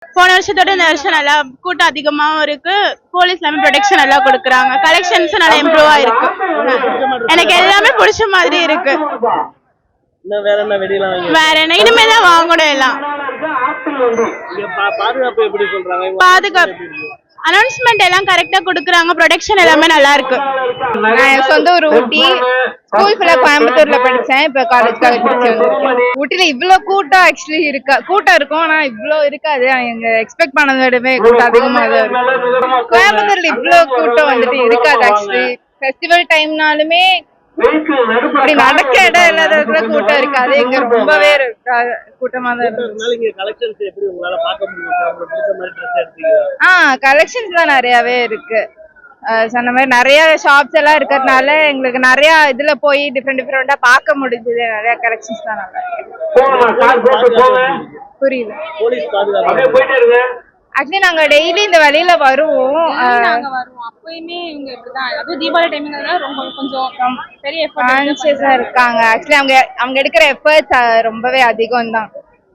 போன வருஷத்தோட இந்த வருஷம் நல்லா கூட்டம் அதிகமாவும் இருக்கு. போலீஸ் எல்லாமே ப்ரொடெக்ஷன் நல்லா கொடுக்குறாங்க. கலெக்ஷன்ஸும் நல்லா இம்ப்ரூவ் ஆயிருக்கு. எனக்கு எல்லாமே பிடிச்ச மாதிரி இருக்கு. வேற என்ன இனிமேதான் வாங்கணும் எல்லாம். பாதுகாப்பு அனௌன்ஸ்மெண்ட் எல்லாம் கரெக்டா கொடுக்குறாங்க. ப்ரொடெக்ஷன் எல்லாமே நல்லா இருக்கு. நான் சொந்த ஊர் ஊட்டி. ஸ்கூல் ஃபுல்லா கோயம்புத்தூர்ல படிச்சேன். இப்ப காலேஜ் ஊட்டில இவ்வளவு கூட்டம் ஆக்சுவலி இருக்கா கூட்டம் இருக்கும். ஆனா இவ்வளவு இருக்காது. எங்க எக்ஸ்பெக்ட் பண்ணதை விடவே கூட்டம் அதிகமா தான் இருக்கும். கோயம்புத்தூர்ல இவ்வளவு கூட்டம் வந்துட்டு இருக்காது. ஆக்சுவலி ஃபெஸ்டிவல் டைம்னாலுமே இப்படி நடக்க இடம் இல்லாத கூட்டம் இருக்காது. இங்க ரொம்பவே கூட்டமா தான் இருக்கு. கலெக்ஷன்ஸ் தான் நிறையவே இருக்கு. சொன்ன மாதிரி நிறைய ஷாப்ஸ் எல்லாம் இருக்கிறதுனால எங்களுக்கு நிறைய இதுல போய் டிஃப்ரெண்டா பார்க்க முடிஞ்சது. நிறைய கலெக்ஷன்ஸ் தான் நல்லா இருக்கு. புரியுது. ஆக்சுவலி நாங்க டெய்லி இந்த வழியில வருவோம். அப்பயுமே இவங்க இப்படிதான். அதுவும் தீபாவளி டைமிங்ல ரொம்ப கொஞ்சம் பெரிய கான்சியஸா இருக்காங்க. ஆக்சுவலி அவங்க எடுக்கிற எஃபர்ட்ஸ் ரொம்பவே அதிகம் தான்.